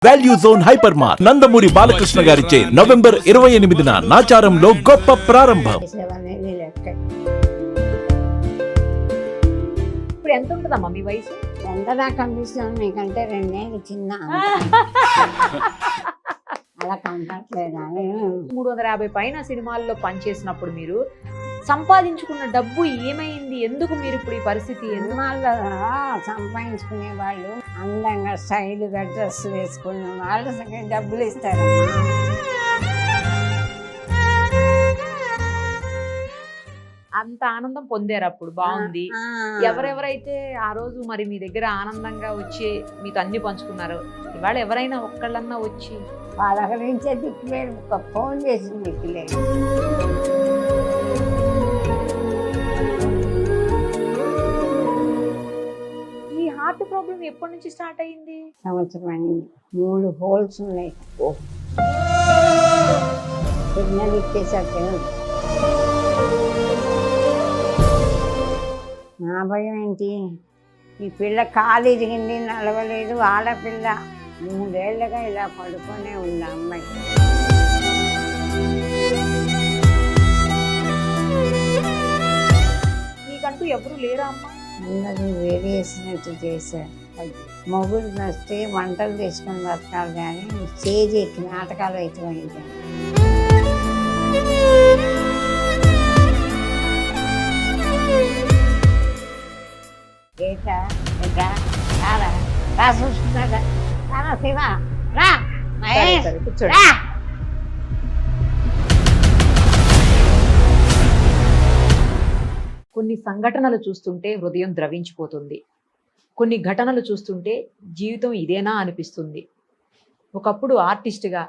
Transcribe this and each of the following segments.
Value Zone Hypermart Nandamuri Balakrishna గారిచే November 28న నాచారంలో గొప్ప ప్రారంభం. ఇప్పుడు ఎంత ఉంటుందమ్మా మీ వయసు? ఎంత నాకు కనిపిస్తుంది నీకంటే 2 ఏళ్ళు చిన్న అలా కనపట్లేదు. 350 పైన సినిమాల్లో పనిచేసినప్పుడు మీరు సంపాదించుకున్న డబ్బు ఏమైంది? ఎందుకు మీరు ఇప్పుడు ఈ పరిస్థితి? సినిమాల్లో సంపాదించుకునే వాళ్ళు అందంగా స్టైల్గా డ్రెస్సులు వేసుకున్న వాళ్ళు డబ్బులు ఇస్తారు. అంత ఆనందం పొందారు అప్పుడు, బాగుంది. ఎవరెవరైతే ఆ రోజు మరి మీ దగ్గర ఆనందంగా వచ్చి మీతో అన్ని పంచుకున్నారు, ఇవాళ ఎవరైనా ఒక్కళ్ళన్నా వచ్చి పలకరించే దిక్కులేదు, ఒక ఫోన్ చేసిన దిక్కులేదు. ఈ హార్ట్ ప్రాబ్లం ఎప్పటి నుంచి స్టార్ట్ అయింది? సంవత్సరం అయింది. 3 హోల్స్ ఉన్నాయి. సిగ్నల్ ఇచ్చేసరికి నా భయం ఏంటి, ఈ పిల్ల కాలు ఇరిగింది, నడవలేదు. ఆడపిల్ల 3 ఏళ్ళగా ఇలా పడుకొనే ఉంది అమ్మాయి. మీకంటూ ఎవరు లేరా అమ్మ? అందరూ వేరే వేసినట్టు చేశారు. మొగుడు వస్తే వంటలు తీసుకొని బతకాలి, కానీ స్టేజ్ ఎక్కి నాటకాలు అయిపోయింది. కొన్ని సంఘటనలు చూస్తుంటే హృదయం ద్రవించిపోతుంది. కొన్ని ఘటనలు చూస్తుంటే జీవితం ఇదేనా అనిపిస్తుంది. ఒకప్పుడు ఆర్టిస్ట్గా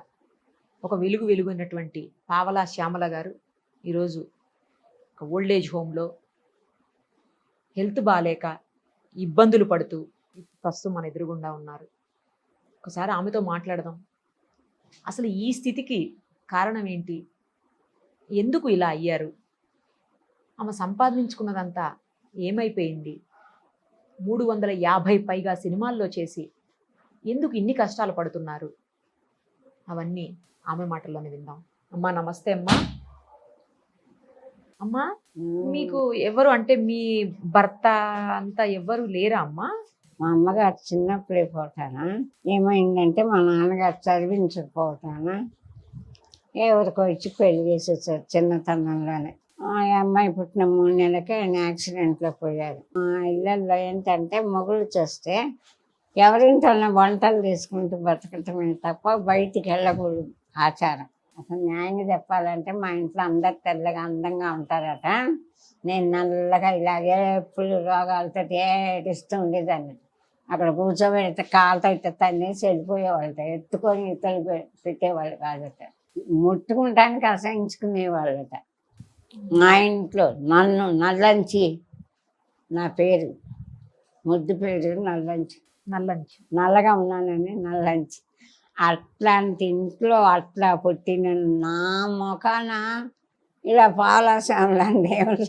ఒక వెలుగున్నటువంటి పావలా శ్యామల గారు ఈరోజు ఒక ఓల్డేజ్ హోమ్లో హెల్త్ బాగాలేక ఇబ్బందులు పడుతూ ప్రస్తుతం మన ఎదురుగుండా ఉన్నారు. ఒకసారి ఆమెతో మాట్లాడదాం. అసలు ఈ స్థితికి కారణం ఏంటి? ఎందుకు ఇలా అయ్యారు? ఆమె సంపాదించుకున్నదంతా ఏమైపోయింది? 350 పైగా సినిమాల్లో చేసి ఎందుకు ఇన్ని కష్టాలు పడుతున్నారు? అవన్నీ ఆమె మాటల్లోనే విందాం. అమ్మా నమస్తే. అమ్మా మీకు ఎవరు అంటే మీ భర్త అంతా ఎవరు లేరా అమ్మా? మా అమ్మగారు చిన్నప్పుడే పోతానా, ఏమైందంటే మా నాన్నగారు చదివించకపోతానా, ఎవరికో ఇచ్చి పెళ్లి చేసేసారు చిన్నతనంలోనే. ఆ అమ్మాయి పుట్టిన 3 నెలలకే ఆయన యాక్సిడెంట్లో పోయారు. మా ఇళ్ళల్లో ఏంటంటే మొగుళ్ళు చేస్తే ఎవరింటోనే వంటలు తీసుకుంటూ బతకటమే తప్ప బయటికి వెళ్ళకూడదు ఆచారం. అసలు న్యాయంగా చెప్పాలంటే మా ఇంట్లో అందరు తెల్లగా అందంగా ఉంటారట. నేను నల్లగా ఇలాగే ఎప్పుడు రోగాలతో ఏడిస్తూ ఉండేదాన్ని. అక్కడ కూర్చోబెడితే కాలుతో ఇట్ట తన్నేసి వెళ్ళిపోయేవాళ్ళట, ఎత్తుకొని ఇతలు పెట్టేవాళ్ళు కాదట, ముట్టుకుంటానికి అసహించుకునేవాళ్ళట. మా ఇంట్లో నన్ను నల్లంచి, నా పేరు ముద్దు పేరు నల్లంచి, నల్లగా ఉన్నానని నల్లంచి. అట్లాంటి ఇంట్లో అట్లా పుట్టిన నా ముఖాన ఇలా పావలా శ్యామల దేవుడు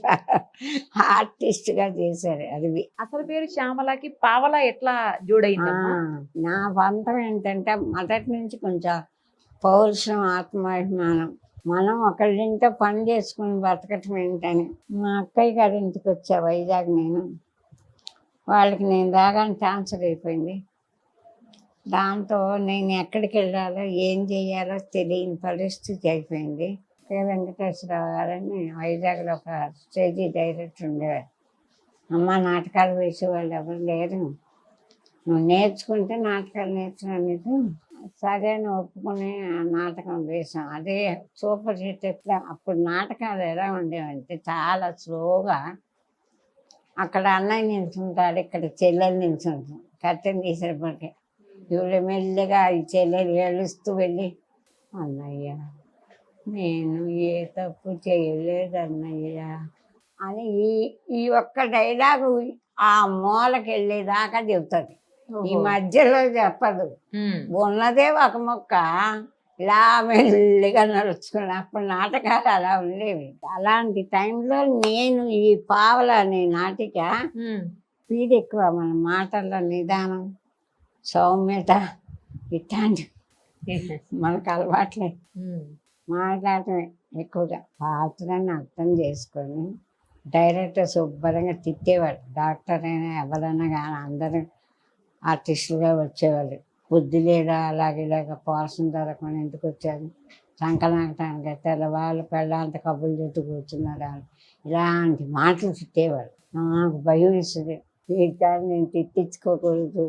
ఆర్టిస్ట్గా చేశారు. అది అసలు పేరు శ్యామలకి పావలా ఎట్లా జోడైంది? నా పంతం ఏంటంటే మొదటి నుంచి కొంచెం పౌరుషం, ఆత్మాభిమానం. మనం ఒకళ్ళింట్లో పని చేసుకుని బతకటం ఏంటని మా అక్కయ్య గారి ఇంటికి వచ్చా వైజాగ్. వాళ్ళకి నేను రాగానే ట్రాన్స్ఫర్ అయిపోయింది. దాంతో నేను ఎక్కడికి వెళ్ళాలో ఏం చేయాలో తెలియని పరిస్థితి అయిపోయింది. కె వెంకటేశ్వరరావు గారని వైజాగ్లో ఒక స్టేజీ డైరెక్టర్ ఉండేవారు. అమ్మ నాటకాలు వేసేవాళ్ళు ఎవరు లేరు, నువ్వు నేర్చుకుంటే నాటకాలు నేర్చుకునేది. సరే అని ఒప్పుకుని నాటకం వేసాం. అదే సూపర్ హిట్. ఎట్లా అప్పుడు నాటకాలు ఎలా ఉండేవంటే చాలా స్లోగా, అక్కడ అన్నయ్య నిల్చుంటాడు, ఇక్కడ చెల్లెలు నిల్చుంటాం. కట్టెని తీసేపటికి ఇవి మెల్లిగా ఈ చెల్లెలు ఏడుస్తూ వెళ్ళి, అన్నయ్య నేను ఏ తప్పు చేయలేదు అన్నయ్య అని ఈ ఒక్క డైలాగు ఆ మూలకి వెళ్ళేదాకా చెబుతుంది. ఈ మధ్యలో చెప్పదు. ఉన్నదే ఒక మొక్క ఇలా మెల్లిగా నడుచుకుని. అప్పుడు నాటకాలు అలా ఉండేవి. అలాంటి టైంలో నేను ఈ పావలా అనే నాటిక స్పీడ్ ఎక్కువ, మన మాటల్లో నిదానం, సౌమ్యత, ఇట్లాంటి మనకు అలవాట్లే మాట్లాడటమే ఎక్కువగా పాత్రని అర్థం చేసుకొని డైరెక్టర్ శుభ్రంగా తిట్టేవాడు. డాక్టర్ అయినా ఎవరైనా కానీ అందరూ ఆర్టిస్టులుగా వచ్చేవాళ్ళు. బుద్ధి లేదా ఇలాగ పోర్షన్ దొరకమని ఎందుకు వచ్చారు, సంకలాంటానికి తెల్లవాళ్ళు పెళ్ళంత కబుర్లు చుట్టూ కూర్చున్నారు అని ఇలాంటి మాటలు తిట్టేవాడు. నాకు భయం వేస్తుంది, వీటిని నేను తిట్టించుకోకూడదు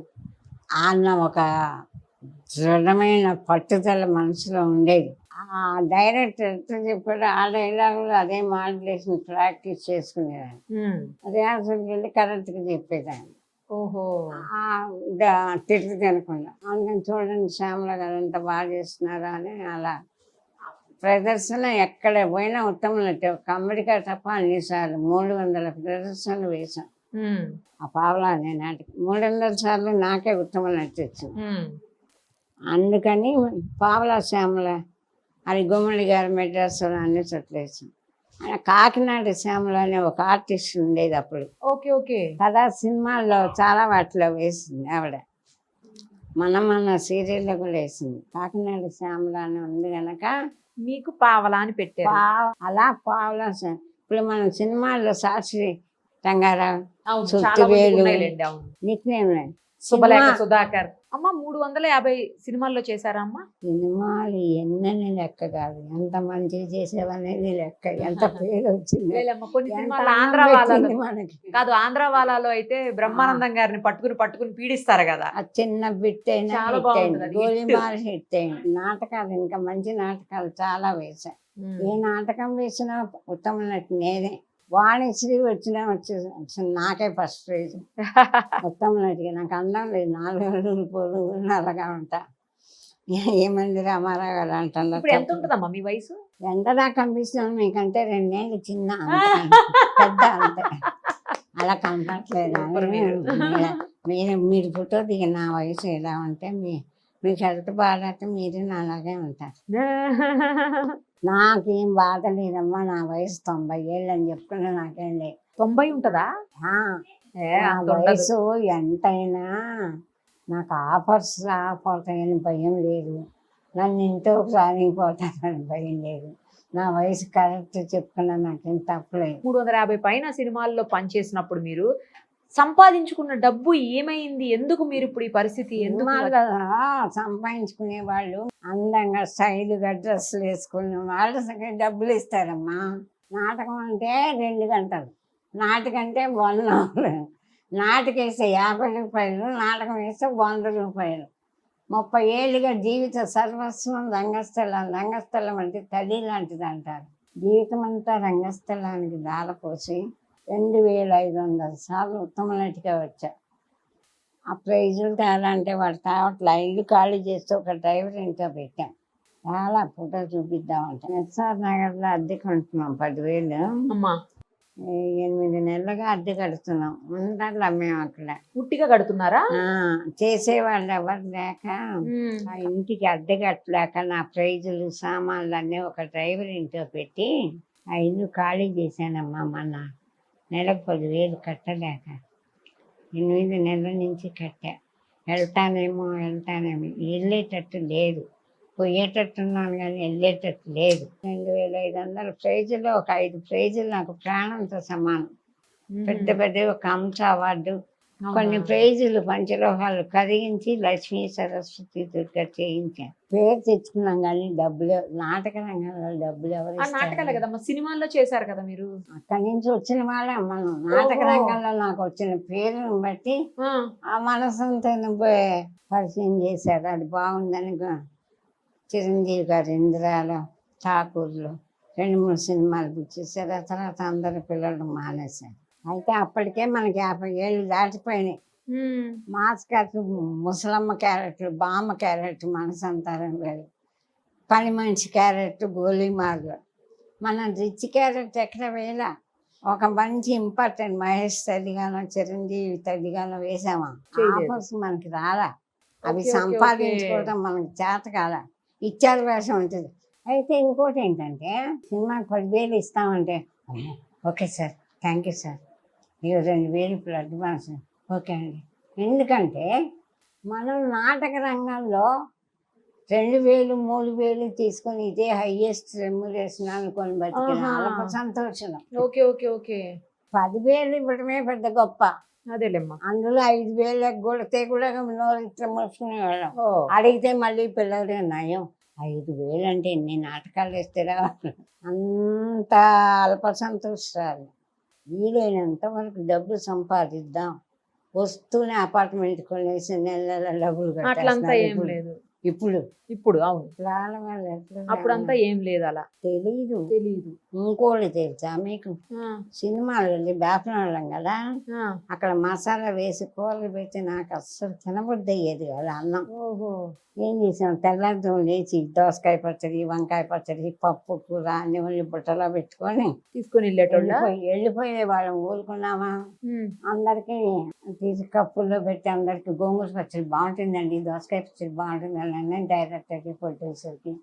అన్న ఒక దృఢమైన పట్టుదల మనసులో ఉండేది. ఆ డైరెక్టర్ ఎంత చెప్పాడో ఆ డైలాగులు అదే మాడ్యులేషన్ ప్రాక్టీస్ చేసుకునేదాన్ని. రిహార్సల్కి వెళ్ళి కరెక్ట్గా చెప్పేదాన్ని. ఓహో, తిట్లు తినకుండా. అందుకని చూడండి శ్యామల గారు ఎంత బాగా చేస్తున్నారా అని అలా ప్రదర్శన ఎక్కడ పోయినా ఉత్తమ నటి. ఒక అమెరికా తప్ప అన్నిసార్లు 300 ప్రదర్శనలు వేశాం. ఆ పావలా అనే నాటికి 300 సార్లు నాకే ఉత్తమ నటి వచ్చింది. అందుకని పావలా శ్యామల అది గుమ్మడి గారు మెడ్రాస్లో అన్ని చోట్ల వేసాం. కాకినాడ శ్యామల అనే ఒక ఆర్టిస్ట్ ఉండేది అప్పుడు. Okay okay. కదా సినిమాల్లో చాలా వాటిలో వేసింది ఆవిడ. మన సీరియల్లో కూడా వేసింది. కాకినాడ శ్యామల అని ఉంది కనుక మీకు పావలా అని పెట్టారు. అలా పావలా ఇప్పుడు మనం సినిమాల్లో సాక్షి రంగారావు, అవును, చాలా సుత్తివేలు మంది ఉన్నాయిలేండి. అవును. నిక్నేమ్ శుభలేఖ సుధాకర్. అమ్మ 350 సినిమాల్లో చేశారా అమ్మ? సినిమాలు ఎన్నని లెక్క కాదు, ఎంత మంచిగా చేసేవనేది లెక్క. ఎంత పేరు వచ్చింది లేదమ్మా, కొన్ని ఎంత సినిమాలు అన్నం ఆంధ్ర వాళ్ళలో పెట్టింది మనకి. కాదు, ఆంధ్ర వాళ్ళలో అయితే బ్రహ్మానందం గారిని పట్టుకుని పీడిస్తారు కదా. ఆ చిన్న బిట్ అయినా చాలా హిట్ అయింది, బాగుంటుంది. గోలీమార్ హిట్ అయింది. నాటకాలు ఇంకా మంచి నాటకాలు చాలా వేశాను. ఏ నాటకం వేసినా ఉత్తమ నటి నేనే. వాణిశ్రీ వచ్చినా వచ్చేసి నాకే ఫస్ట్ ప్రైజ్ ఉత్తమ నటికి. నాకు అందం లేదు, 4 అడుగులు పొడుగు నల్లగా ఉంటా. ఏమంది రామారావు గారు అంటున్నారు. ఇప్పుడు ఎంత ఉంటుందమ్మా మీ వయసు? ఎంతదా కనిపిస్తున్నాను మీకంటే 2 ఏళ్ళు చిన్న, పెద్ద అంతే. అలా కనపట్లేదు. మీరు ఫోటో దిగి నా వయసు ఎలా ఉంటే మీకు హెల్త్ బాగాలేకపోతే మీరు నాలాగే ఉంటారు. నాకేం బాధ లేదమ్మా, నా వయసు 90 ఏళ్ళు అని చెప్పుకున్నా నాకేం లేదు. 90 ఉంటుందా? వయసు ఎంతైనా నాకు ఆఫర్స్ రాకపోతాయని భయం లేదు, నన్ను ఇంట్లో రానిపోతానని భయం లేదు. నా వయసు కరెక్ట్ చెప్పుకున్నా నాకేం తప్పలేదు. 350 పైన సినిమాల్లో పనిచేసినప్పుడు మీరు సంపాదించుకున్న డబ్బు ఏమైంది? ఎందుకు మీరు ఇప్పుడు ఈ పరిస్థితి? సంపాదించుకునే వాళ్ళు అందంగా స్టైల్గా డ్రెస్సులు వేసుకునే వాళ్ళు డబ్బులు ఇస్తారమ్మా. నాటకం అంటే 2 గంటలు, నాటకంటే 1 అవర్. నాటకం వేస్తే 50 రూపాయలు, నాటకం వేస్తే 100 రూపాయలు. 30 ఏళ్ళుగా జీవిత సర్వస్వం రంగస్థలం అంటే తల్లి లాంటిది అంటారు. జీవితం అంతా రంగస్థలానికి దారపోసి 2500 సార్లు ఉత్తమ నటిగా వచ్చా. ఆ ప్రైజులు తేవాలంటే వాడు తావట్లా. ఇల్లు ఖాళీ చేస్తే ఒక డ్రైవర్ ఇంట్లో పెట్టాం. చాలా ఫోటో చూపిద్దామంటే ఎస్ఆర్ నగర్లో అద్దెకు ఉంటున్నాం. 10,000 8 నెలలుగా అద్దె కడుతున్నాం. ఉంటాట్లా మేము అక్కడ. పుట్టిగా కడుతున్నారా? చేసేవాళ్ళు ఎవరు లేక ఆ ఇంటికి అద్దె కట్టలేక నా ప్రైజులు సామాన్లు అన్నీ ఒక డ్రైవర్ ఇంట్లో పెట్టి ఆ ఇల్లు ఖాళీ చేశానమ్మా. మొన్న నెలకు 10,000 కట్టలేక 8 నెలల నుంచి కట్టా. వెళ్తానేమో వెళ్ళేటట్టు లేదు, పోయేటట్టున్నాను కానీ వెళ్ళేటట్టు లేదు. 2,500 ప్రైజులు, ఒక 5 ప్రైజులు నాకు ప్రాణంతో సమానం. పెద్ద ఒక అంశ అవార్డు, కొన్ని ప్రైజులు పంచలోహాలు కరిగించి లక్ష్మీ సరస్వతి దుర్గా చేయించాను. పేరు తెచ్చుకున్నాం కానీ డబ్బులు నాటక రంగంలో డబ్బులు ఎవరు నాటకాలే కదమ్మా, సినిమాల్లో చేశారు కదా మీరు. అక్కడి నుంచి వచ్చిన వాళ్ళే మనం. నాటక రంగంలో నాకు వచ్చిన పేరుని బట్టి ఆ మనసంతా పరిచయం చేశారు. అది బాగుందని చిరంజీవి గారు ఇందిరాలో ఠాకూర్లో 2-3 సినిమాలు పిచ్చేసారు. ఆ తర్వాత అందరు పిల్లలు మానేశారు. అయితే అప్పటికే మనకి 50 ఏళ్ళు దాటిపోయినాయి. మాస్ క్యారెక్టర్, ముసలమ్మ క్యారెక్టర్, బామ్మ క్యారెక్టర్, మనసంతారం లేదు. పని మనిషి క్యారెక్టర్, గోలీమార్లు. మనం రిచ్ క్యారెక్టర్ ఎక్కడ వేయాల. ఒక మంచి ఇంపార్టెంట్ మహేష్ తల్లిగానో చిరంజీవి తల్లిగానో వేసామా, ఆఫర్స్ మనకి రాలా. అవి సంపాదించుకోవడం మనకి చేత కాల. ఇచ్చారు వేషం ఉంటుంది. అయితే ఇంకోటి ఏంటంటే సినిమాకి 10,000 ఇస్తామంటే okay sir, thank you sir, మీరు 2,000 ఇప్పుడు అడ్వాన్స్. ఓకే అండి. ఎందుకంటే మనం నాటక రంగంలో 2000 3000 తీసుకొని ఇదే హైయెస్ట్ రెమ్యురేషన్ అనుకొని బతికిన ఆహా. వాళ్ళకు సంతోషం. ఓకే ఓకే ఓకే 10,000 ఇవ్వడమే పెద్ద గొప్ప. అదేలేమ్మా. అందులో 5,000 కొడితే కూడా నోరు ఇట్లా మూసుకునేవాళ్ళం. ఓ అడిగితే మళ్ళీ పిల్లలే నయం. 5,000 అంటే ఎన్ని నాటకాలు వేస్తారా అంత అల్ప సంతోషాలు. వీలైనంత వరకు డబ్బు సంపాదిద్దాం, వస్తూనే అపార్ట్మెంట్ కొనేసి నెల నెల డబ్బులు అట్లంతా ఏం కట్టేస్తున్నారు. లేదు ఇప్పుడు ఇప్పుడు. అవును, వాళ్ళ వాళ్ళు ఎట్లా అప్పుడంతా ఏం లేదు అలా. తెలీదు. తెలీదు. ఇంకోటి తెలుసా మీకు, ఆ, సినిమాలు వెళ్ళి బేపనాళ్ళం కదా, ఆ. అక్కడ మసాలా వేసి కూరలు పెట్టి నాకు అస్సలు తినబుద్ధి అయ్యేది కదా అన్నం. ఓహో. ఏం చేసాం, తెల్లారితో లేచి దోసకాయ పచ్చడి, వంకాయ పచ్చడి, పప్పు కూర అన్ని వండి బుట్టలో పెట్టుకొని తీసుకొని వెళ్ళేటోళ్ళ. వెళ్ళిపోయే వాళ్ళం. ఊరుకున్నామా, అందరికీ తీసి కప్పుల్లో పెట్టి అందరికి గోంగూర పచ్చడి బాగుంటుందండి, దోసకాయ పచ్చడి బాగుంటుందని డైరెక్టర్కి ప్రొడ్యూసర్కి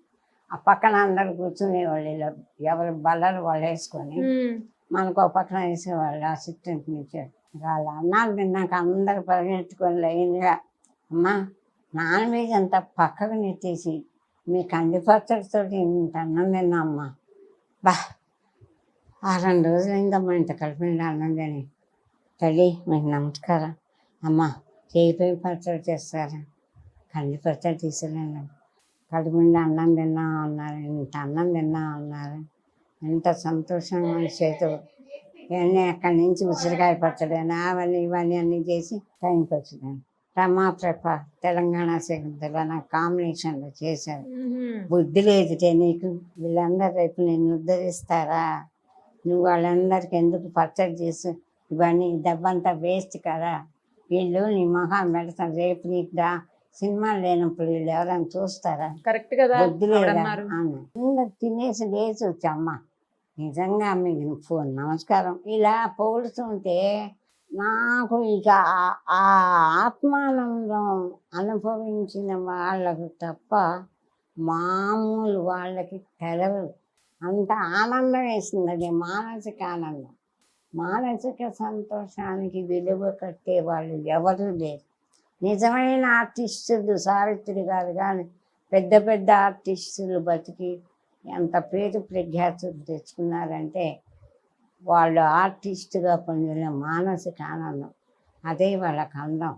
ఆ పక్కన అందరు కూర్చునేవాళ్ళు. ఇలా ఎవరి బల్లలు వాళ్ళు వేసుకొని మనకు ఒక పక్కన వేసేవాళ్ళు అసిస్టెంట్ నుంచి. వాళ్ళు అన్నాలు తిన్నాక అందరు పరిగెత్తుకొని లైన్గా, అమ్మా నాన్ వెజ్ అంతా పక్కకు నెట్టేసి మీ కంది పచ్చడితో ఇంత అన్నం తిన్నామ్మా. బా 2 రోజులైందమ్మా ఇంత కడుపు నిండా అన్నం తిని. తల్లి మీకు నమస్కారం అమ్మా, చేయిపోయి పచ్చడి చేస్తారా, కంది పచ్చడి తీసుకెళ్ళండి, కడుపు నిండా అన్నం తిన్నాం అన్నారు, ఇంత అన్నం తిన్నాం అన్నారు. ఎంత సంతోషంగా చేతు ఇవన్నీ అక్కడి నుంచి ఉసిరికాయ పచ్చడి అవన్నీ ఇవన్నీ అన్నీ చేసి టైంకి వచ్చినాను. రమాప్రభ తెలంగాణ తెలంగాణ కాంబినేషన్లో చేశారు. బుద్ధి లేదుటే నీకు, వీళ్ళందరూ రేపు నేను ఉద్ధరిస్తారా, నువ్వు వాళ్ళందరికీ ఎందుకు పచ్చడి చేసి ఇవన్నీ డబ్బంతా వేస్ట్ కదా, వీళ్ళు నీ మొహం పెడతారు, రేపు నీకు సినిమాలు లేనప్పుడు వీళ్ళు ఎవరైనా చూస్తారా, కరెక్ట్ కదా. బుద్ధి లేదా అందరు తినేసి లేచి వచ్చమ్మ నిజంగా మీకు ఫోన్ నమస్కారం ఇలా పోలుతుంటే నాకు ఇక ఆ ఆత్మానందం అనుభవించిన వాళ్ళకు తప్ప మామూలు వాళ్ళకి తెలవదు. అంత ఆనందం వేసింది. అది మానసిక ఆనందం. మానసిక సంతోషానికి విలువ కట్టే వాళ్ళు ఎవరూ లేరు. నిజమైన ఆర్టిస్టులు సావిత్రి గారు కానీ పెద్ద పెద్ద ఆర్టిస్టులు బతికి ఎంత పేరు ప్రఖ్యాతులు తెచ్చుకున్నారంటే వాళ్ళు ఆర్టిస్టుగా పొందిన మానసిక ఆనందం. అదే వాళ్ళకి అందం,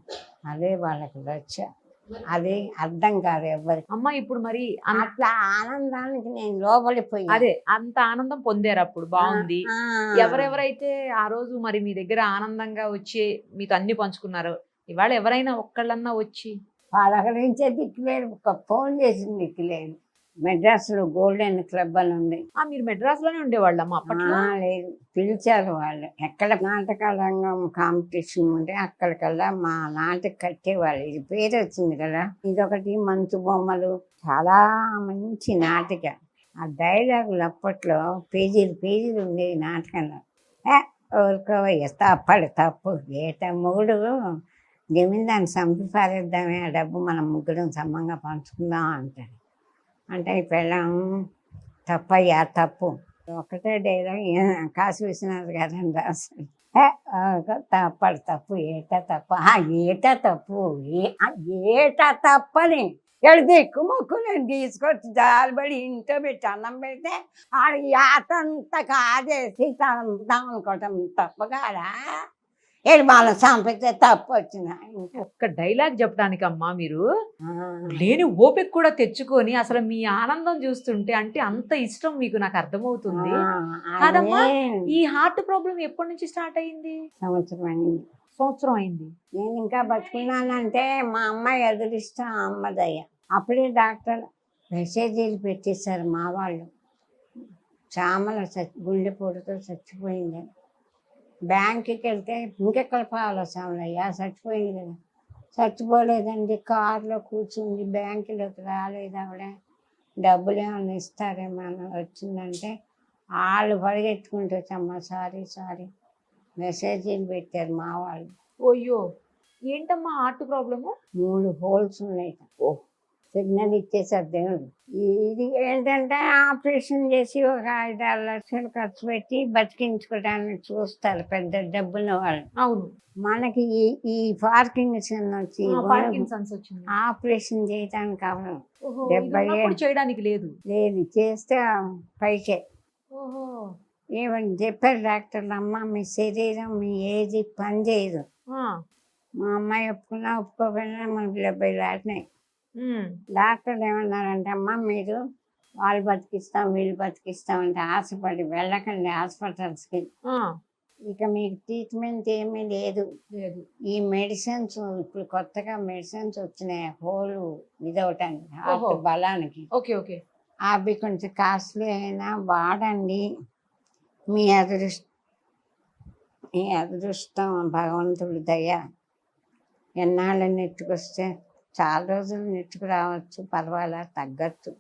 అదే వాళ్ళకి రక్ష, అదే అర్థం కాదు ఎవరికి. అమ్మ ఇప్పుడు మరి అట్లా ఆనందానికి నేను లోబడిపోయి అదే అంత ఆనందం పొందారు అప్పుడు. బాగుంది. ఎవరెవరైతే ఆ రోజు మరి మీ దగ్గర ఆనందంగా వచ్చి మీతో అన్ని పంచుకున్నారు, ఇవాళ ఎవరైనా ఒక్కళ్ళన్నా వచ్చి పలకరించే దిక్కులేరు, ఒక ఫోన్ చేసిన దిక్కులేరు. మెడ్రాస్లో గోల్డెన్ క్లబ్ అని ఉంది. మీరు మెడ్రాస్ లోనే ఉండేవాళ్ళమ్మా అప్పట్లో? లేదు, పిలిచారు వాళ్ళు. ఎక్కడ నాటక రంగం కాంపిటీషన్ ఉంటే అక్కడికల్లా మా నాటక కట్టేవాళ్ళు. ఇది పేరు వచ్చింది కదా. ఇదొకటి మంచు బొమ్మలు, చాలా మంచి నాటిక. ఆ డైలాగులు అప్పట్లో పేజీలు పేజీలు ఉండేవి నాటకంలో. ఊరుకోవయ్య తప్పడు తప్పు, ఏట మొగుడు జమీందాన్ని చంపి పారేద్దామే, ఆ డబ్బు మనం ముగ్గురం సమంగా పంచుకుందాం అంటాడు. అంటే పెళ్ళం తప్పయ్యా తప్పు. ఒకటే డైలాగ్ కాశీ విశ్వనాథ్ గారు రాశాడు. తప్పడు తప్పు, ఏటా తప్పు, ఏటా తప్పు, ఏటా తప్పని ఎడితే ఎక్కువ మొక్కు నేను తీసుకొచ్చి జాలిపడి ఇంట్లో పెట్టి అన్నం పెడితే ఆడ యాతంతా కాదేసి అనుకోవటం తప్పగాడా, ఏడు వాళ్ళని చంపితే తప్పు వచ్చిన. ఒక్క డైలాగ్ చెప్పడానికి అమ్మా మీరు లేని ఓపిక కూడా తెచ్చుకొని అసలు మీ ఆనందం చూస్తుంటే అంటే అంత ఇష్టం మీకు, నాకు అర్థమవుతుంది. కాదమ్మా, ఈ హార్ట్ ప్రాబ్లం ఎప్పటి నుంచి స్టార్ట్ అయింది? సంవత్సరం అయింది. నేను ఇంకా బతుకున్నానంటే మా అమ్మాయి ఎదురిష్టం అమ్మదయ్య. అప్పుడే డాక్టర్ మెసేజీలు పెట్టేశారు మా వాళ్ళు, చామల గుండెపోటుతో చచ్చిపోయింది. బ్యాంకుకి వెళ్తే ఇంకెక్కడ పాలసీలయ్యా, చచ్చిపోయింది కదా. చచ్చిపోలేదండి, కారులో కూర్చుంది, బ్యాంకులోకి రాలేదు ఆవిడ, డబ్బులు ఏమైనా ఇస్తారేమో వచ్చిందంటే వాళ్ళు పరిగెత్తుకుంటూ వచ్చమ్మా సారీ మెసేజీలు పెట్టారు మా వాళ్ళు. అయ్యో, ఏంటమ్మా హార్ట్ ప్రాబ్లము? 3 హోల్స్ ఉన్నాయి. ఓ సిగ్నల్ ఇచ్చేసారు దేవుడు. ఇది ఏంటంటే ఆపరేషన్ చేసి ఒక 5-6 లక్షలు ఖర్చు పెట్టి బతికించుకోవడానికి చూస్తారు పెద్ద డబ్బున్న వాళ్ళు. అవును. మనకి ఈ పార్కిన్సన్ వచ్చి పార్కిన్సన్స్ వచ్చింది. ఆపరేషన్ చేయడానికి అవ్వదు. ఓహో, 70 ఇది ఉన్నప్పుడు చేయడానికి లేదు. లేదు, చేస్తే పైకే. ఓహో. ఏమని చెప్పారు డాక్టర్లు, అమ్మ మీ శరీరం మీ ఏజ్ పని చేయదు. ఆ. మా అమ్మాయి ఒప్పుకున్నా ఒప్పుకోకపోయినా మనకు 70 దాటినాయి. ఉమ్. డాక్టర్లు ఏమన్నారంటే, అమ్మ మీరు వాళ్ళు బతికిస్తాం వీళ్ళు బతికిస్తాం అంటే ఆశపడి వెళ్ళకండి హాస్పిటల్స్కి. ఆ. ఇక మీకు ట్రీట్మెంట్ ఏమీ లేదు. లేదు. ఈ మెడిసిన్స్ ఇప్పుడు కొత్తగా మెడిసిన్స్ వచ్చినాయి హోల్ ఇదవటానికి, హార్ట్ ఓహో. బలానికి. Okay okay. అవి కొంచెం కాస్ట్లీ అయినా వాడండి. మీ అదృష్టం భగవంతుడి దయ. ఎన్నాళ్ళు నెట్టుకొస్తే చాలా రోజులు నెట్టుకు రావచ్చు, పర్వాలా తగ్గచ్చు.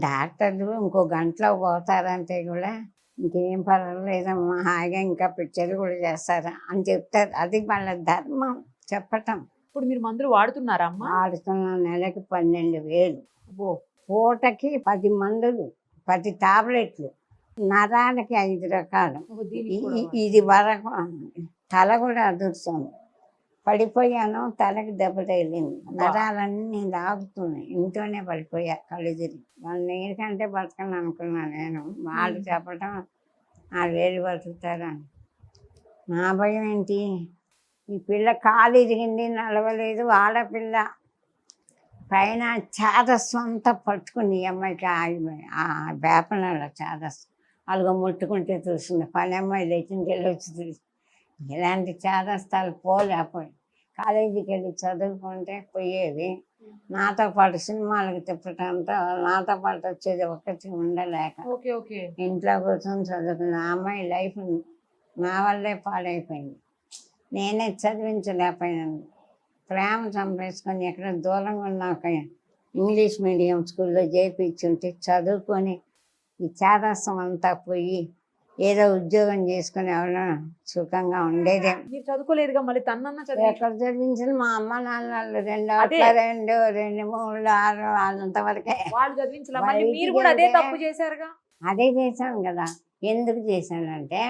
డాక్టర్లు ఇంకో గంటలో పోతారంటే కూడా ఇంకేం పర్వాలేదమ్మా హాయిగా ఇంకా పిక్చర్ కూడా చేస్తారా అని చెప్తారు. అది వాళ్ళ ధర్మం చెప్పటం. ఇప్పుడు మీరు మందులు వాడుతున్నారా అమ్మా? ఆడుతున్న నెలకి 12,000. అబ్బో. పూటకి 10 మందులు, 10 టాబ్లెట్లు, నరాలకి 5 రకాలు. ఓహో, దీనికి కూడా ఇది వరకు తల కూడా అదురుతుంది. పడిపోయాను, తలకి దెబ్బ తగిలింది, నరాలన్నీ లాగుతున్నాయి. ఇంట్లోనే పడిపోయా కళ్ళు తిరిగి. 1 year కంటే బతకను అనుకున్నాను నేను. వాళ్ళు చెప్పటం 6,000 బతుకుతారని. నా భయం ఏంటి, ఈ పిల్ల కాలు ఇరిగింది, నడవలేదు, ఆడపిల్ల. పైన చాదస్సు అంతా పట్టుకుని ఈ అమ్మాయికి ఆ వేపనాడ చాదస్సు అలాగ ముట్టుకుంటే తెలిసింది. పని అమ్మాయి లేచింది వెళ్ళొచ్చి తెలిసి ఇలాంటి చాదస్తాలు పోలేకపోయి కాలేజీకి వెళ్ళి చదువుకుంటే పోయేది. నాతో పాటు సినిమాలకు తిప్పటంతో నాతో పాటు వచ్చేది ఒకటి ఉండలేక ఓకే ఓకే. ఇంట్లో కూర్చొని చదువుకున్న ఆ అమ్మాయి లైఫ్ నా వల్లే పాడైపోయింది. నేనే చదివించలేకపోయాను. ప్రేమ చంపేసుకొని ఎక్కడ దూరంగా ఉన్నాక ఇంగ్లీష్ మీడియం స్కూల్లో చేర్పించుంటే చదువుకొని ఈ చాదస్తం అంతా పోయి ఏదో ఉద్యోగం చేసుకుని ఎవరైనా సుఖంగా ఉండేదే. మీరు చదువుకోలేదుగా, మళ్ళీ తనన్నా చదివి. ఎక్కడ చదివించిన మా అమ్మ నాన్నలు 2 అదే. 2, 2, 3, 6 అంతవరకే. వాళ్ళు చదివించలే, మళ్ళీ మీరు కూడా అదే తప్పు చేశారుగా. అదే చేశాను కదా. ఎందుకు చేశానంటే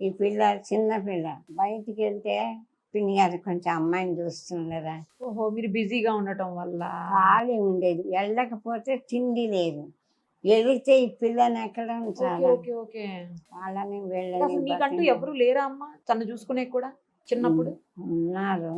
ఈ పిల్ల చిన్న పిల్ల బయటికి వెళ్తే పిన్ని గారు కొంచెం అమ్మాయిని చూస్తుండరా. ఓహో, మీరు బిజీగా ఉండటం వల్ల. ఖాళీ ఉండేది. వెళ్ళకపోతే తిండి లేదు. వెళితే ఈ పిల్లని ఎక్కడ ఓకే ఉంచాలి, ఓకే ఓకే. వాళ్ళని అసలు వీళ్ళని మీకంటూ ఎవరు లేరా అమ్మ తను చూసుకునే కూడా చిన్నప్పుడు? ఉన్నారు.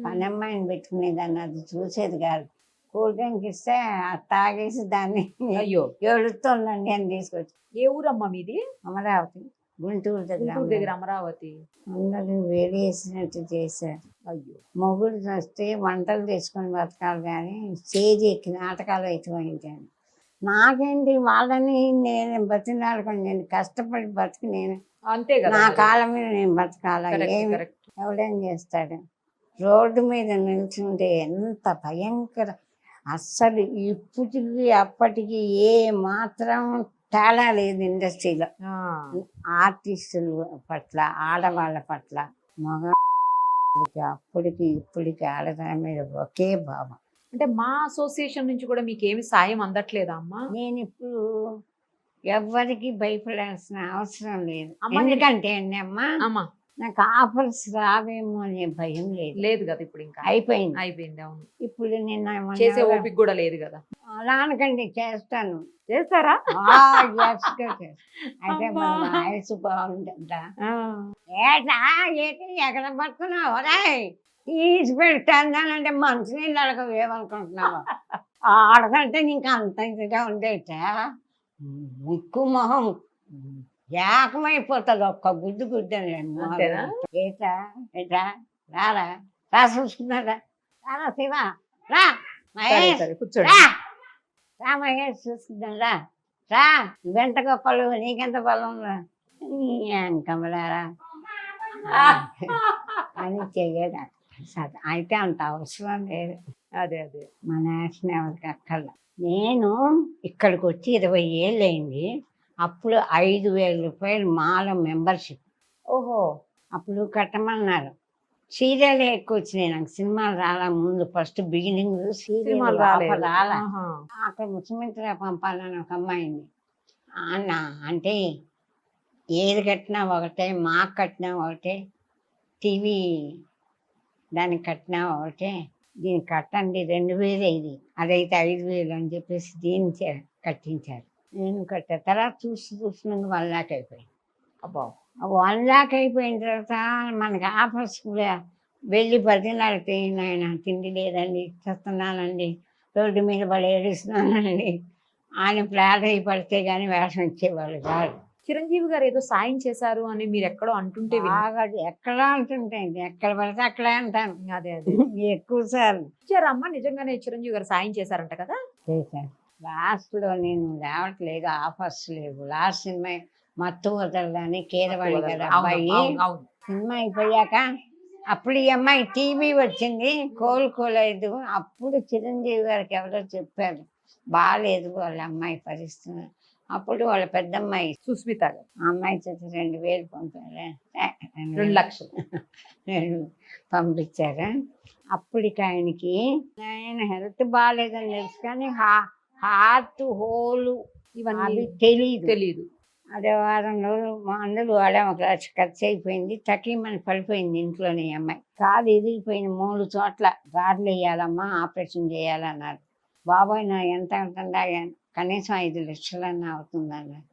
పని అమ్మాయిని పెట్టుకునేదాన్ని, అది చూసేది కాదు. కూల్ డ్రింక్ ఇస్తే అది తాగేసి దాన్ని అయ్యో. ఎడుతుందండి అని తీసుకొచ్చి. ఏ ఊరమ్మా మీది? అమరావతి, గుంటూరు దగ్గర. గుంటూరు దగ్గర అమరావతి. అందరూ వేడేసినట్టు చేశారు. అయ్యో. మొగుడు వస్తే వంటలు చేసుకొని బతకాలి కానీ స్టేజ్ ఎక్కి నాటకాలు అయిపోయింటాను. నాకేంటి వాళ్ళని నేను బతిలాడుకొని నేను కష్టపడి బతికి నేను అంతే కదా. నా కాళ్ళ మీద నేను బతకాల. కరెక్ట్, ఏమి కరెక్ట్. ఎవడేం చేస్తాడు. రోడ్డు మీద నిల్చుంటే ఎంత భయంకర. అస్సలు ఇప్పటికి అప్పటికి ఏ మాత్రం తేడా లేదు ఇండస్ట్రీలో. ఆ. ఆర్టిస్టుల పట్ల, ఆడవాళ్ళ పట్ల, మగ అప్పటికి ఇప్పటికి ఆడదాని మీద ఒకే భావం. అంటే మా అసోసియేషన్ నుంచి కూడా మీకు ఏమి సాయం అందట్లేదా అమ్మా? నేను ఇప్పుడు ఎవ్వరికి భయపడాల్సిన అవసరం లేదు. అమ్మ, ఎందుకంటే అండి అమ్మా, అమ్మా నాకు ఆఫర్స్ రావేమో అనే భయం లేదు. లేదు కదా ఇప్పుడు, ఇంకా అయిపోయింది. అయిపోయింది. అవును, ఇప్పుడు నిన్న చేసే ఓపిక కూడా లేదు కదా. అలా అనకండి, చేస్తాను. చేస్తారా? Yes గా చేస్తాను. అయితే మన వాయిస్ బాగుంటుందా? ఏటా ఏంటి ఎక్కడ పట్టుకున్నావు? తీసి పెడతానంటే మంచి నీళ్ళు అడగవు, ఏమనుకుంటున్నావు? ఆడకంటే నీకు అంత ఇదిగా ఉండేట ముక్కు మొహం ఏకమైపోతుంది ఒక్క గుడ్డు గుడ్డని. అంతేనా? ఏటా ఏటా రారా, రా చూసుకున్నారా, రారా శివ, రా మహేష్, సరే కూర్చోండి. రా రా మహేష్ చూసుకుందాం, రా రా, వెంట గొప్పలు నీకెంత బలం రా కమలారా అని చెయ్యడా. అయితే అంత అవసరం లేదు. అదే అదే. మా నేషన్ ఎవరికి అక్కర్ల. నేను ఇక్కడికి వచ్చి 20 ఏళ్ళు అయింది. అప్పుడు 5,000 రూపాయలు మాల మెంబర్షిప్. ఓహో. అప్పుడు కట్టమన్నారు. సీరియల్ ఎక్కువ వచ్చినాయి నాకు, సినిమాలు రాలా ముందు. ఫస్ట్ బిగినింగ్ సినిమాలు సీరియల్ రాలేదు. రాలా. ఆహా. అక్కడ ముఖ్యమంత్రి పంపాలని ఒక అమ్మాయింది. అన్న అంటే ఏది కట్టినా ఒకటే, మాకు కట్టినా ఒకటే, టీవీ దానికి కట్టినా ఒకటే, దీనికి కట్టండి 2000 ఇది, అదైతే 5000 అని చెప్పేసి దీన్ని కట్టించారు. నేను కట్టా. తర్వాత చూసినాక 1 lakh అయిపోయింది. అబ్బా. 1 lakh అయిపోయిన తర్వాత మనకి ఆఫర్స్ కూడా వెళ్ళి బతిలాడితే, నాయన తిండి లేదండి, చేస్తున్నానండి, రోడ్డు మీద పడి ఏడుస్తున్నానండి అని ప్లాట్ అయి పడితే కానీ వేషం ఇచ్చేవాళ్ళు కాదు. చిరంజీవి గారు ఏదో సాయం చేశారు అని మీరు ఎక్కడో అంటుంటే బాగా ఎక్కడ అంటుంటాయి, ఎక్కడ పడితే అక్కడే అంటాను. అదే అదే ఎక్కువ సార్లు ఇచ్చారమ్మా, నిజంగానే చిరంజీవి గారు సాయం చేశారంట కదా. చేశాను. లాస్ట్లో నేను రావట్లేదు, ఆఫర్స్ లేవు. లాస్ట్ సినిమా మత్తు వదలని కీరవాణి గారి అబ్బాయి అవును. సినిమా అయిపోయాక అప్పుడు ఈ అమ్మాయి టీవీ వచ్చింది, కోలుకోలేదు. అప్పుడు చిరంజీవి గారికి ఎవరో చెప్పారు బాగాలేదు వాళ్ళ అమ్మాయి పరిస్థితి. అప్పుడు వాళ్ళ పెద్దమ్మాయి సుస్మిత గారు ఆ అమ్మాయి చేత 2000 పంపారు, 2 లక్షలు పంపించారు. అప్పటికి ఆయన హెల్త్ బాగాలేదని తెలుసు కానీ హార్ట్ హోలు ఇవన్నీ అవి తెలియదు. తెలియదు. అదే వారం రోజులు మందులు వాడాం, 1 లక్ష ఖర్చు అయిపోయింది. తకీమని పడిపోయింది ఇంట్లోనే. ఈ అమ్మాయి కాలు ఇరిగిపోయింది 3 చోట్ల, రాడ్లు వేయాలమ్మా, ఆపరేషన్ చేయాలన్నారు. బాబాయ్ నా ఎంత అవుతుందా, కనీసం 5 లక్షలన్నా అవుతుందన్నారు.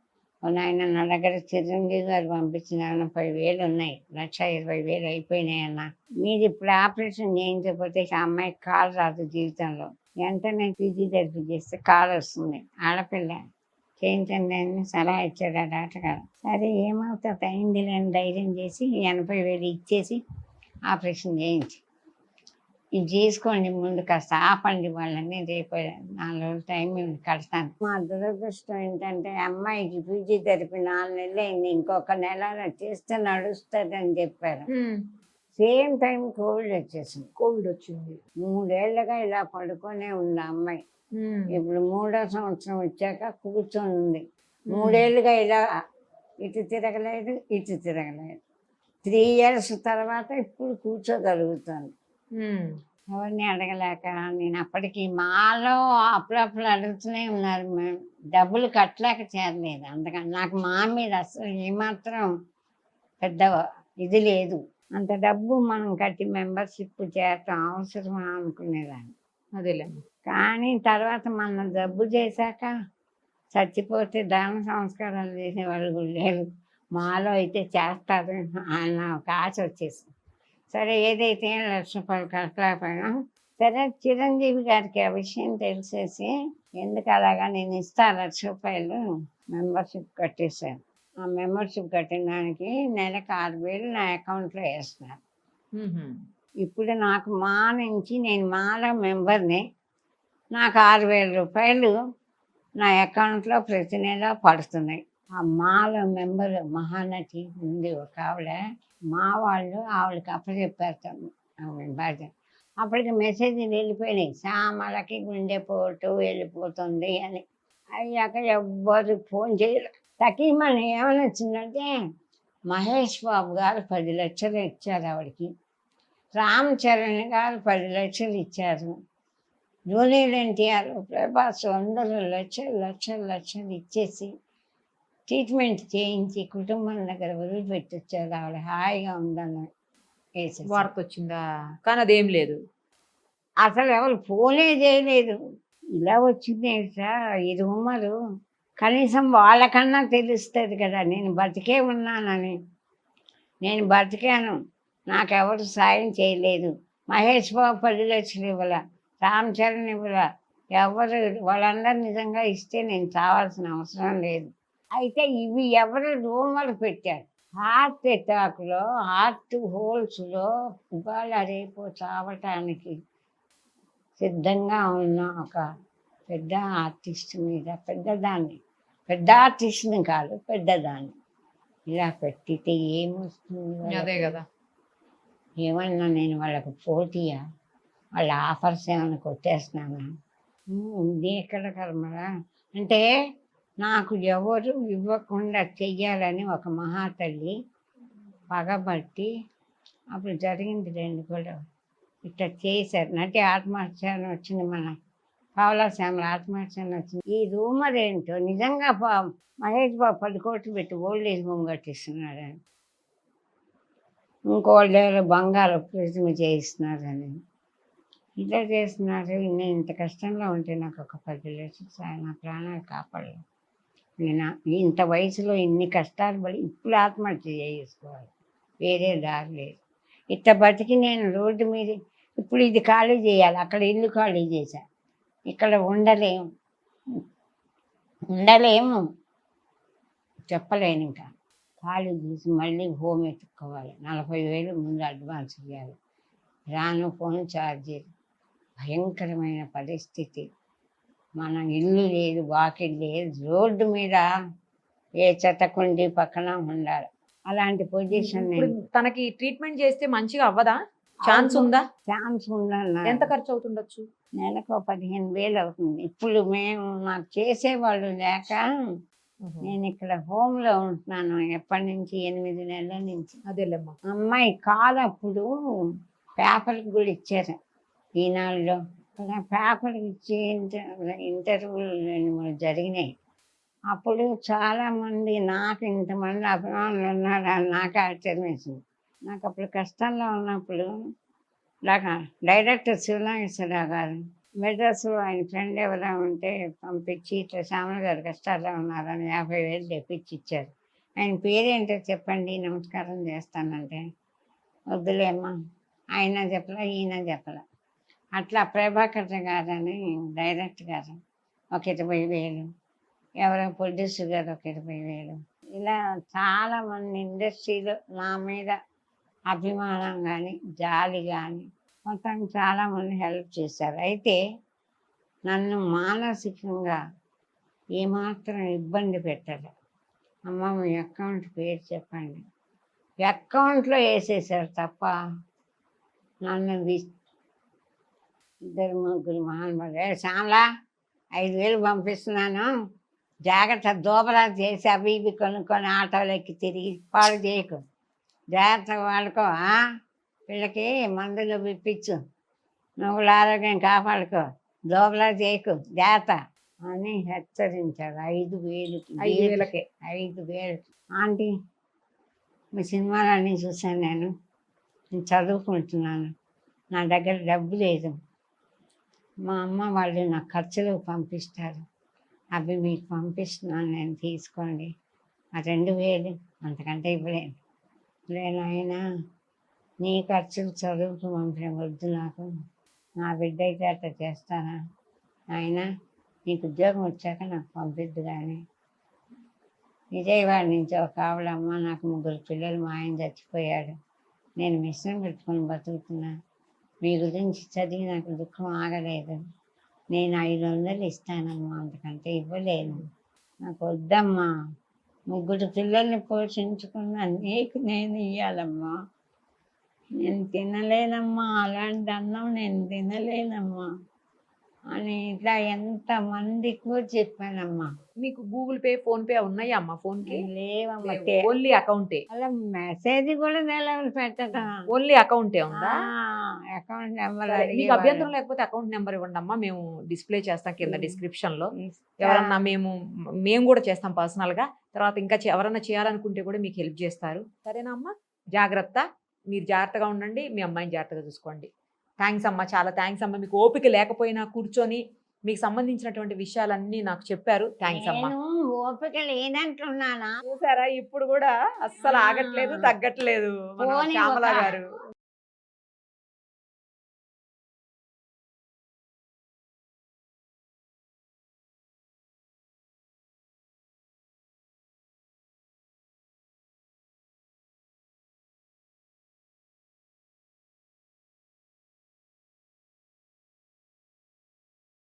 ఆయన నా దగ్గర చిరంజీవి గారు పంపించిన 80,000 ఉన్నాయి, 1,20,000 అయిపోయినాయన్న. మీరు ఇప్పుడు ఆపరేషన్ చేయించకపోతే ఆ అమ్మాయికి కాలు రాదు జీవితంలో, వెంటనే ఫిజియోథెరపీ చేస్తే కాలు వస్తుంది, ఆడపిల్ల చేయించండి అని సలహా ఇచ్చాడు ఆ డాక్టర్ గారు. సరే ఏమవుతుంది అయింది లేని ధైర్యం చేసి 80,000 ఇచ్చేసి ఆపరేషన్ చేయించి, ఇది చేసుకోండి ముందు, కాస్త ఆపండి వాళ్ళని, రేపు 4 రోజులు టైం కడతాను. మా దురదృష్టం ఏంటంటే అమ్మాయికి ఫిజియోథెరపీ 4 నెలలు అయింది, ఇంకొక నెల చేస్తే నడుస్తుంది అని చెప్పారు. సేమ్ టైం కోవిడ్ వచ్చేసింది. కోవిడ్ వచ్చింది. 3 ఏళ్ళుగా ఇలా పడుకొనే ఉంది ఆ అమ్మాయి. ఇప్పుడు 3వ సంవత్సరం వచ్చాక కూర్చొని ఉంది. 3 ఏళ్ళుగా ఇలా ఇటు తిరగలేదు, ఇటు తిరగలేదు. 3 years తర్వాత ఇప్పుడు కూర్చోగలుగుతాను. ఎవరిని అడగలేక. నేను అప్పటికి మాలో అప్పుడప్పుడు అడుగుతూనే ఉన్నారు, మేము డబ్బులు కట్టలేక చేరలేదు. అందుకని నాకు మా మీద అసలు ఏమాత్రం పెద్ద ఇది లేదు. అంత డబ్బు మనం కట్టి మెంబర్షిప్ చేరటం అవసరమా అనుకునేదాన్ని. అదేలేండి. కానీ తర్వాత మనం జబ్బు చేశాక చచ్చిపోతే దాన సంస్కారాలు చేసేవాళ్ళు కూడా లేరు, మాలో అయితే చేస్తారు అన్న ఒక ఆశ వచ్చేసింది. సరే ఏదైతే 1 లక్ష రూపాయలు కట్టలేకపోయినా సరే చిరంజీవి గారికి ఆ విషయం తెలిసేసి, ఎందుకు అలాగా నేను ఇస్తా 1 లక్ష రూపాయలు మెంబర్షిప్ కట్టేశాను. ఆ మెంబర్షిప్ కట్టిన దానికి నెలకు 6,000 నా అకౌంట్లో వేస్తున్నారు. ఇప్పుడు నాకు మా నుంచి, నేను మాలో మెంబర్ని, నాకు 6,000 రూపాయలు నా అకౌంట్లో ప్రతి నెల పడుతున్నాయి. ఆ మాలో మెంబర్ మహానటి ఉంది ఒక ఆవిడ, మా వాళ్ళు ఆవిడకి అప్పచెప్పారు ఆవిడ బాధ్యత. అప్పటికి మెసేజ్లు వెళ్ళిపోయినాయి, శ్యామలకి గుండెపోటు వెళ్ళిపోతుంది అని. అయ్యాక ఎవ్వరు ఫోన్ చేయలేదు. తకీమని ఏమైనా వచ్చిందంటే మహేష్ బాబు గారు 10 లక్షలు ఇచ్చారు ఆవిడకి, రామ్ చరణ్ గారు 10 లక్షలు ఇచ్చారు, జూనియర్ ఎన్టీఆర్, ప్రభాస్ 100 లక్షలు ఇచ్చేసి ట్రీట్మెంట్ చేయించి కుటుంబం దగ్గర వదిలిపెట్టొచ్చారు. ఆవిడ హాయిగా ఉందని వేసేసి వార్త వచ్చిందా? కానీ అదేం లేదు. అసలు ఎవరు ఫోనే చేయలేదు. ఇలా వచ్చింది సార్ ఈ రూమరు, కనీసం వాళ్ళకన్నా తెలుస్తుంది కదా నేను బతికే ఉన్నానని. నేను బతికాను, నాకెవరు సాయం చేయలేదు. మహేష్ బాబు 10 లక్షలు ఇవ్వాల, రామ్ చరణ్ ఇవ్వాల, ఎవరు వాళ్ళందరూ నిజంగా ఇస్తే నేను చావాల్సిన అవసరం లేదు. అయితే ఇవి ఎవరు రూమర్ పెట్టారు. హార్ట్ అటాక్లో, హార్ట్ హోల్స్లో ఇవాళ రేపు చావటానికి సిద్ధంగా ఉన్న ఒక పెద్ద ఆర్టిస్ట్ మీద, పెద్ద ఆర్టిస్ట్ని కాదు పెద్దదాన్ని ఇలా పెట్టితే ఏమొస్తుంది? అదే కదా. ఏమన్నా నేను వాళ్ళకు పోటీయా? వాళ్ళ ఆఫర్స్ ఏమైనా కొట్టేస్తున్నానా? ఇది ఎక్కడ కర్మరా అంటే, నాకు ఎవరు ఇవ్వకుండా చెయ్యాలని ఒక మహాతల్లి పగబట్టి అప్పుడు జరిగింది 2 కూడా ఇట్లా చేశారు. నటి ఆత్మహత్య అని వచ్చింది, మన పావలా శ్యామల ఆత్మహత్య అని వచ్చింది. ఈ రూమర్ ఏంటో నిజంగా మహేష్ బాబు 10 కోట్లు పెట్టి ఓల్డ్ ఏజ్ హోమ్ కట్టిస్తున్నాడని, ఇంకోళ్ళు ఎవరో బంగారు ప్రతిమ చేయిస్తున్నారని, ఇట్లా చేస్తున్నారు. నేను ఇంత కష్టంలో ఉంటే నాకు ఒక 10 లక్షలు సార్ నా ప్రాణాలు కాపాడలేదు. నేను ఇంత వయసులో ఇన్ని కష్టాలు పడి ఇప్పుడు ఆత్మహత్య చేసుకోవాలి, వేరే దారి లేదు. ఇట్లా బతికి నేను రోడ్డు మీద ఇప్పుడు ఇది ఖాళీ చేయాలి, అక్కడ ఇల్లు ఖాళీ చేశా, ఇక్కడ ఉండలేము చెప్పలేను. ఇంకా ఖాళీ చేసి మళ్ళీ హోమ్ ఎత్తుక్కోవాలి. 40,000 ముందు అడ్వాన్స్ ఇవ్వాలి, రాను ఫోన్ ఛార్జీలు, భయంకరమైన పరిస్థితి. మన ఇల్లు లేదు, వాకిల్ లేదు, రోడ్డు మీద ఏ చెత్తకుండి పక్కన ఉండాలి. అలాంటి పొజిషన్ ఇప్పుడు తనకి ట్రీట్మెంట్ చేస్తే మంచిగా అవ్వదా? ఛాన్స్ ఉందా? ఛాన్స్ ఉందన్న. ఎంత ఖర్చు అవుతుండొచ్చు? నెలకు 15,000 అవుతుంది. ఇప్పుడు నాకు చేసేవాళ్ళు లేక నేను ఇక్కడ హోమ్లో ఉంటున్నాను ఎప్పటి నుంచి, 8 నెలల నుంచి. అదేలేమ్మా. అమ్మాయి కాలు అప్పుడు పేపర్కి కూడా ఇచ్చారు ఈనాడులో. పేపర్కి ఇచ్చి ఇంటర్వ్యూలు జరిగినాయి. అప్పుడు చాలామంది నాకు ఇంతమంది అభిమానులు ఉన్నారని నాకు ఆశ్చర్యం వేసింది. నాకు అప్పుడు కష్టంలో ఉన్నప్పుడు నాకు డైరెక్టర్ శివనాగేశ్వరరావు గారు మెడ్రాస్లో ఆయన ఫ్రెండ్ ఎవరైనా ఉంటే పంపించి ఇట్లా శ్యామల గారు కష్టాల్లో ఉన్నారని 50,000 తెప్పించి ఇచ్చారు. ఆయన పేరేంటో చెప్పండి నమస్కారం చేస్తానంటే, వద్దులేమ్మా ఆయన చెప్పలే ఈయన చెప్పలే. అట్లా ప్రభాకర్ గారు అని డైరెక్టర్ గారు ఒక 20,000, ఎవరో ప్రొడ్యూసర్ గారు ఒక 20,000, ఇలా చాలామంది ఇండస్ట్రీలో నా మీద అభిమానం కానీ జాలి కానీ మొత్తం చాలామంది హెల్ప్ చేశారు. అయితే నన్ను మానసికంగా ఏమాత్రం ఇబ్బంది పెట్టరు. అమ్మ మీ అకౌంట్ పేరు చెప్పండి, అకౌంట్లో వేసేసారు తప్ప నన్ను 2-3 మహానుభావులు శ్యామలా 5,000 పంపిస్తున్నాను, జాగ్రత్త దోబరా చేసి అవి ఇవి కొనుక్కొని ఆటోలు ఎక్కి తిరిగి పాడు చేయకు, జాగ్రత్తగా వాడుకో, వీళ్ళకి మందులు పిప్పించు, నువ్వు ఆరోగ్యం కాపాడుకో, దోబరా చేయకు జాగ్రత్త అని హెచ్చరించారు. 5,000కి 5,000. ఆంటీ మీ సినిమాలన్నీ చూశాను, నేను చదువుకుంటున్నాను, నా దగ్గర డబ్బు లేదు, మా అమ్మ వాళ్ళు నా ఖర్చులు పంపిస్తారు, అవి మీకు పంపిస్తున్నాను నేను తీసుకోండి, ఆ 2,000 అంతకంటే ఇవ్వలేను. లేనైనా నీ ఖర్చులు చదువుకు పంపిన వద్దు, నాకు నా బిడ్డ అయితే అట్లా చేస్తానా, ఆయన నీకు ఉద్యోగం వచ్చాక నాకు పంపిద్దు. కానీ విజయవాడ నుంచి ఒక ఆవిడమ్మ, నాకు 3 పిల్లలు, మా ఆయన చచ్చిపోయాడు, నేను మిషన్ పెట్టుకొని బతుకుతున్నా, మీ గురించి చదివి నాకు దుఃఖం ఆగలేదు, నేను 500 ఇస్తానమ్మా, అంతకంటే ఇవ్వలేను, నాకు వద్దమ్మా, 3 పిల్లల్ని పోషించుకున్నా నీకు నేను ఇవ్వాలమ్మా, నేను తినలేనమ్మా, అలాంటి అన్నం నేను తినలేనమ్మా అని ఇట్లా ఎంతమందికి కూడా చెప్పానమ్మా. మీకు గూగుల్ పే, ఫోన్ పే ఉన్నాయా అమ్మా? ఫోన్ కి లేవమ్మా, ఓన్లీ అకౌంటే. అలా మెసేజ్ కూడా తెలవదు పెట్టడం, ఓన్లీ అకౌంటే ఉందా? అకౌంట్ నెంబర్ మీకు అభ్యంతరం లేకపోతే అకౌంట్ నెంబర్ ఇవ్వండి అమ్మా, మేము డిస్ప్లే చేస్తాం కింద డిస్క్రిప్షన్ లో. ఎవరన్నా మేము కూడా చేస్తాం పర్సనల్ గా. తర్వాత ఇంకా ఎవరన్నా చేయాలనుకుంటే కూడా మీకు హెల్ప్ చేస్తారు. సరేనా అమ్మా? జాగ్రత్త, మీరు జాగ్రత్తగా ఉండండి, మీ అమ్మాయిని జాగ్రత్తగా చూసుకోండి. థ్యాంక్స్ అమ్మా, చాలా థ్యాంక్స్ అమ్మా. మీకు ఓపిక లేకపోయినా కూర్చొని మీకు సంబంధించినటువంటి విషయాలన్నీ నాకు చెప్పారు. థ్యాంక్స్ అమ్మా. ఓపిక లేదంటున్నానా? చూసారా, ఇప్పుడు కూడా అస్సలు ఆగట్లేదు, తగ్గట్లేదు మన శ్యామల గారు.